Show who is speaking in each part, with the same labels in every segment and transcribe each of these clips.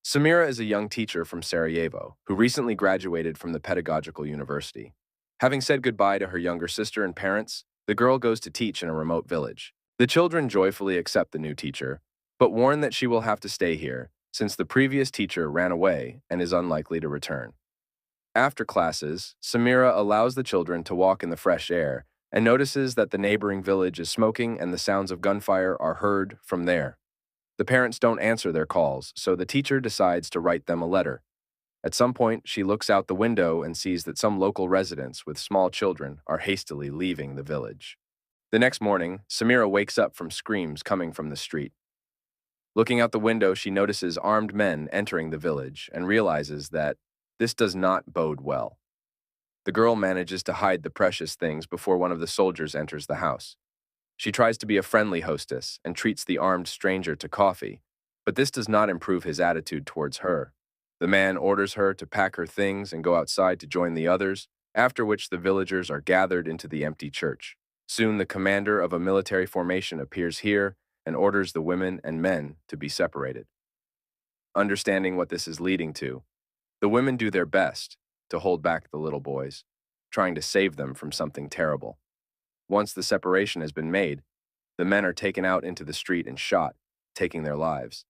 Speaker 1: Samira is a young teacher from Sarajevo who recently graduated from the Pedagogical University. Having said goodbye to her younger sister and parents, the girl goes to teach in a remote village. The children joyfully accept the new teacher, but warn that she will have to stay here since the previous teacher ran away and is unlikely to return. After classes, Samira allows the children to walk in the fresh air and notices that the neighboring village is smoking and the sounds of gunfire are heard from there. The parents don't answer their calls, so the teacher decides to write them a letter. At some point, she looks out the window and sees that some local residents with small children are hastily leaving the village. The next morning, Samira wakes up from screams coming from the street. Looking out the window, she notices armed men entering the village and realizes that this does not bode well. The girl manages to hide the precious things before one of the soldiers enters the house. She tries to be a friendly hostess and treats the armed stranger to coffee, but this does not improve his attitude towards her. The man orders her to pack her things and go outside to join the others, after which the villagers are gathered into the empty church. Soon the commander of a military formation appears here and orders the women and men to be separated. Understanding what this is leading to, the women do their best to hold back the little boys, trying to save them from something terrible. Once the separation has been made, the men are taken out into the street and shot, taking their lives.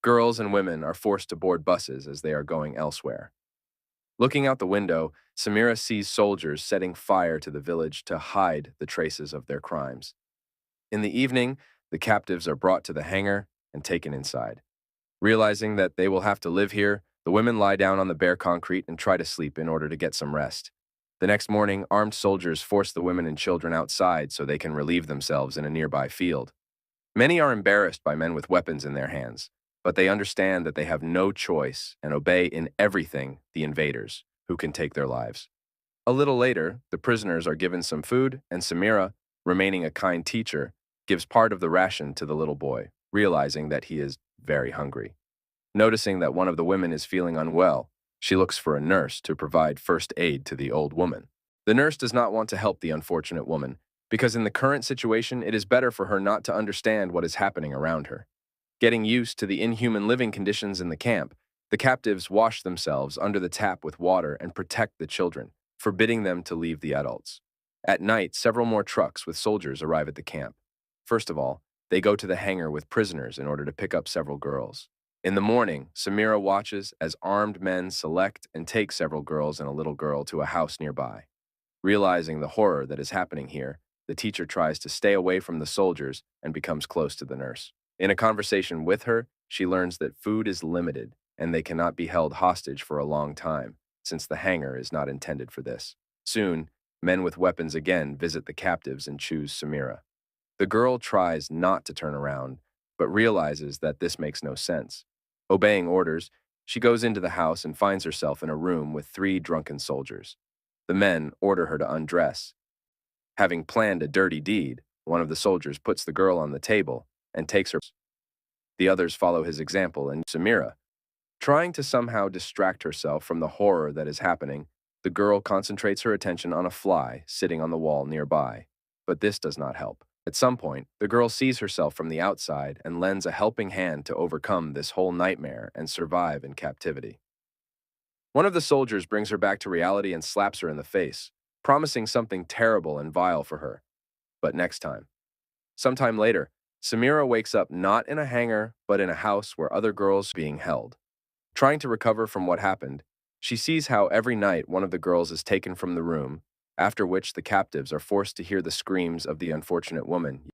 Speaker 1: Girls and women are forced to board buses as they are going elsewhere. Looking out the window, Samira sees soldiers setting fire to the village to hide the traces of their crimes. In the evening, the captives are brought to the hangar and taken inside. Realizing that they will have to live here, the women lie down on the bare concrete and try to sleep in order to get some rest. The next morning, armed soldiers force the women and children outside so they can relieve themselves in a nearby field. Many are embarrassed by men with weapons in their hands, but they understand that they have no choice and obey in everything the invaders, who can take their lives. A little later, the prisoners are given some food, and Samira, remaining a kind teacher, gives part of the ration to the little boy, realizing that he is very hungry. Noticing that one of the women is feeling unwell, she looks for a nurse to provide first aid to the old woman. The nurse does not want to help the unfortunate woman, because in the current situation it is better for her not to understand what is happening around her. Getting used to the inhuman living conditions in the camp, the captives wash themselves under the tap with water and protect the children, forbidding them to leave the adults. At night, several more trucks with soldiers arrive at the camp. First of all, they go to the hangar with prisoners in order to pick up several girls. In the morning, Samira watches as armed men select and take several girls and a little girl to a house nearby. Realizing the horror that is happening here, the teacher tries to stay away from the soldiers and becomes close to the nurse. In a conversation with her, she learns that food is limited and they cannot be held hostage for a long time, since the hangar is not intended for this. Soon, men with weapons again visit the captives and choose Samira. The girl tries not to turn around, but realizes that this makes no sense. Obeying orders, she goes into the house and finds herself in a room with 3 drunken soldiers. The men order her to undress. Having planned a dirty deed, one of the soldiers puts the girl on the table and takes her. The others follow his example, and Samira, trying to somehow distract herself from the horror that is happening, the girl concentrates her attention on a fly sitting on the wall nearby. But this does not help. At some point, the girl sees herself from the outside and lends a helping hand to overcome this whole nightmare and survive in captivity. One of the soldiers brings her back to reality and slaps her in the face, promising something terrible and vile for her. But next time. Sometime later, Samira wakes up not in a hangar, but in a house where other girls are being held. Trying to recover from what happened, she sees how every night one of the girls is taken from the room, after which the captives are forced to hear the screams of the unfortunate woman.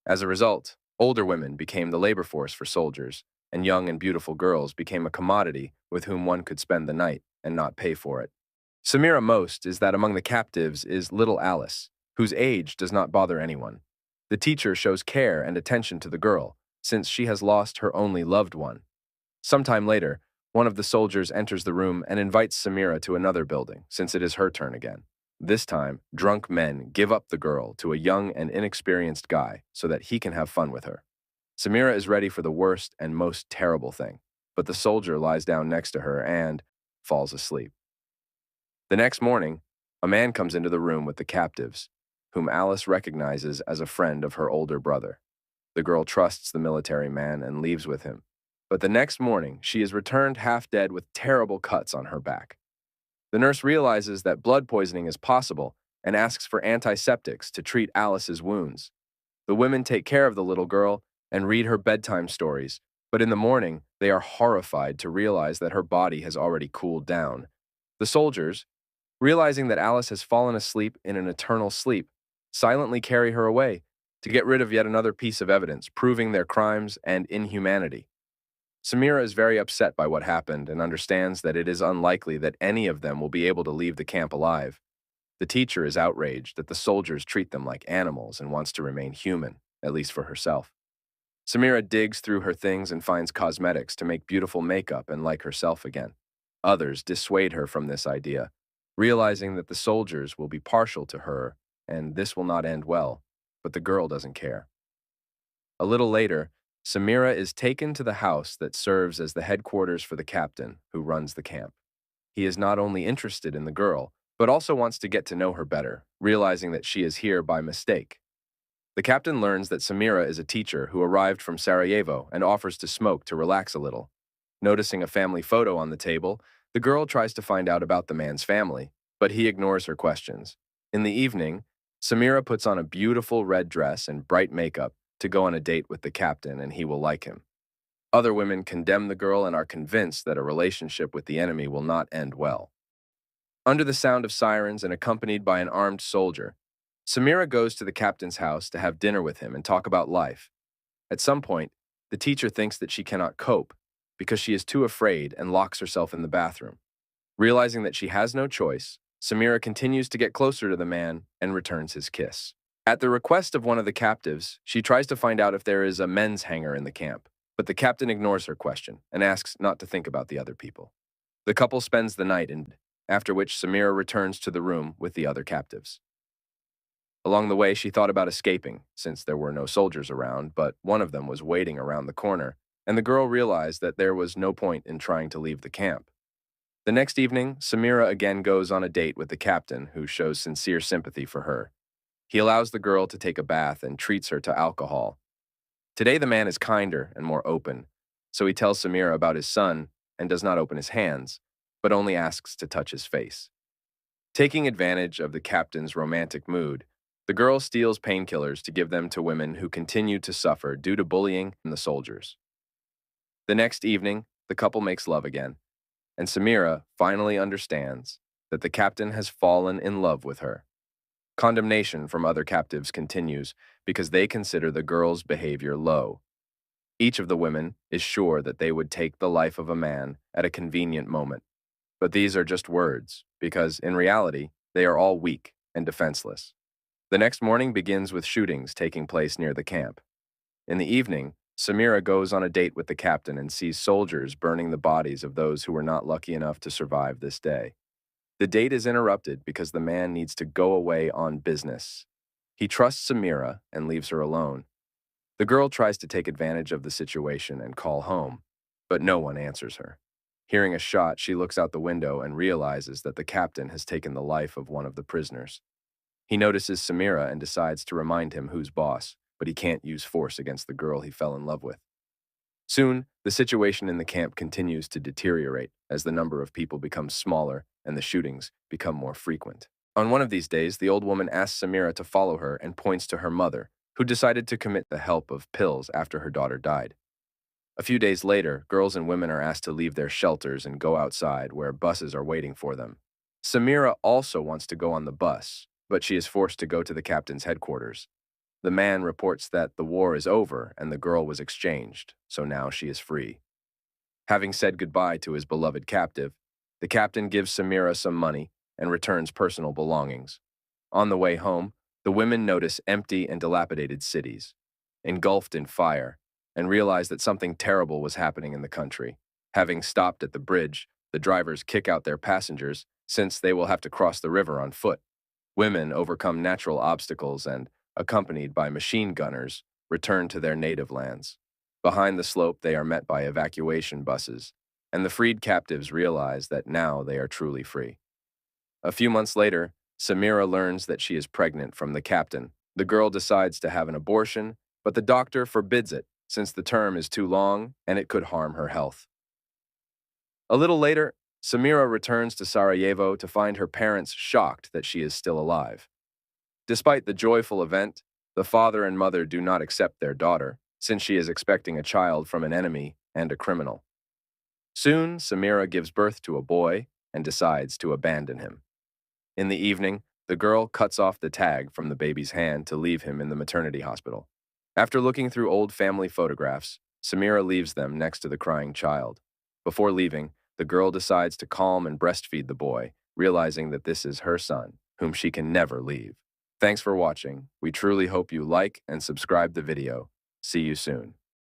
Speaker 1: As a result, older women became the labor force for soldiers, and young and beautiful girls became a commodity with whom one could spend the night and not pay for it. Samira most is that among the captives is little Alice, whose age does not bother anyone. The teacher shows care and attention to the girl, since she has lost her only loved one. Sometime later, one of the soldiers enters the room and invites Samira to another building, since it is her turn again. This time, drunk men give up the girl to a young and inexperienced guy so that he can have fun with her. Samira is ready for the worst and most terrible thing, but the soldier lies down next to her and falls asleep. The next morning, a man comes into the room with the captives, whom Alice recognizes as a friend of her older brother. The girl trusts the military man and leaves with him, But the next morning, she is returned half dead with terrible cuts on her back. The nurse realizes that blood poisoning is possible and asks for antiseptics to treat Alice's wounds. The women take care of the little girl and read her bedtime stories, but in the morning, they are horrified to realize that her body has already cooled down. The soldiers, realizing that Alice has fallen asleep in an eternal sleep, silently carry her away to get rid of yet another piece of evidence proving their crimes and inhumanity. Samira is very upset by what happened and understands that it is unlikely that any of them will be able to leave the camp alive. The teacher is outraged that the soldiers treat them like animals and wants to remain human, at least for herself. Samira digs through her things and finds cosmetics to make beautiful makeup and like herself again. Others dissuade her from this idea, realizing that the soldiers will be partial to her and this will not end well, but the girl doesn't care. A little later, Samira is taken to the house that serves as the headquarters for the captain who runs the camp. He is not only interested in the girl, but also wants to get to know her better, realizing that she is here by mistake. The captain learns that Samira is a teacher who arrived from Sarajevo and offers to smoke to relax a little. Noticing a family photo on the table, the girl tries to find out about the man's family, but he ignores her questions. In the evening, Samira puts on a beautiful red dress and bright makeup to go on a date with the captain and he will like him. Other women condemn the girl and are convinced that a relationship with the enemy will not end well. Under the sound of sirens and accompanied by an armed soldier, Samira goes to the captain's house to have dinner with him and talk about life. At some point, the teacher thinks that she cannot cope because she is too afraid and locks herself in the bathroom. Realizing that she has no choice, Samira continues to get closer to the man and returns his kiss. At the request of one of the captives, she tries to find out if there is a men's hangar in the camp, but the captain ignores her question and asks not to think about the other people. The couple spends the night, after which Samira returns to the room with the other captives. Along the way, she thought about escaping, since there were no soldiers around, but one of them was waiting around the corner, and the girl realized that there was no point in trying to leave the camp. The next evening, Samira again goes on a date with the captain, who shows sincere sympathy for her. He allows the girl to take a bath and treats her to alcohol. Today, the man is kinder and more open, so he tells Samira about his son and does not open his hands, but only asks to touch his face. Taking advantage of the captain's romantic mood, the girl steals painkillers to give them to women who continue to suffer due to bullying from the soldiers. The next evening, the couple makes love again, and Samira finally understands that the captain has fallen in love with her. Condemnation from other captives continues because they consider the girl's behavior low. Each of the women is sure that they would take the life of a man at a convenient moment. But these are just words, because in reality, they are all weak and defenseless. The next morning begins with shootings taking place near the camp. In the evening, Samira goes on a date with the captain and sees soldiers burning the bodies of those who were not lucky enough to survive this day. The date is interrupted because the man needs to go away on business. He trusts Samira and leaves her alone. The girl tries to take advantage of the situation and call home, but no one answers her. Hearing a shot, she looks out the window and realizes that the captain has taken the life of one of the prisoners. He notices Samira and decides to remind him who's boss, but he can't use force against the girl he fell in love with. Soon, the situation in the camp continues to deteriorate as the number of people becomes smaller and the shootings become more frequent. On one of these days, the old woman asks Samira to follow her and points to her mother, who decided to commit the help of pills after her daughter died. A few days later, girls and women are asked to leave their shelters and go outside where buses are waiting for them. Samira also wants to go on the bus, but she is forced to go to the captain's headquarters. The man reports that the war is over and the girl was exchanged, so now she is free. Having said goodbye to his beloved captive, the captain gives Samira some money and returns personal belongings. On the way home, the women notice empty and dilapidated cities, engulfed in fire, and realize that something terrible was happening in the country. Having stopped at the bridge, the drivers kick out their passengers since they will have to cross the river on foot. Women overcome natural obstacles and, accompanied by machine gunners, return to their native lands. Behind the slope, they are met by evacuation buses, and the freed captives realize that now they are truly free. A few months later, Samira learns that she is pregnant from the captain. The girl decides to have an abortion, but the doctor forbids it, since the term is too long and it could harm her health. A little later, Samira returns to Sarajevo to find her parents shocked that she is still alive. Despite the joyful event, the father and mother do not accept their daughter, since she is expecting a child from an enemy and a criminal. Soon, Samira gives birth to a boy and decides to abandon him. In the evening, the girl cuts off the tag from the baby's hand to leave him in the maternity hospital. After looking through old family photographs, Samira leaves them next to the crying child. Before leaving, the girl decides to calm and breastfeed the boy, realizing that this is her son, whom she can never leave. Thanks for watching. We truly hope you like and subscribe the video. See you soon.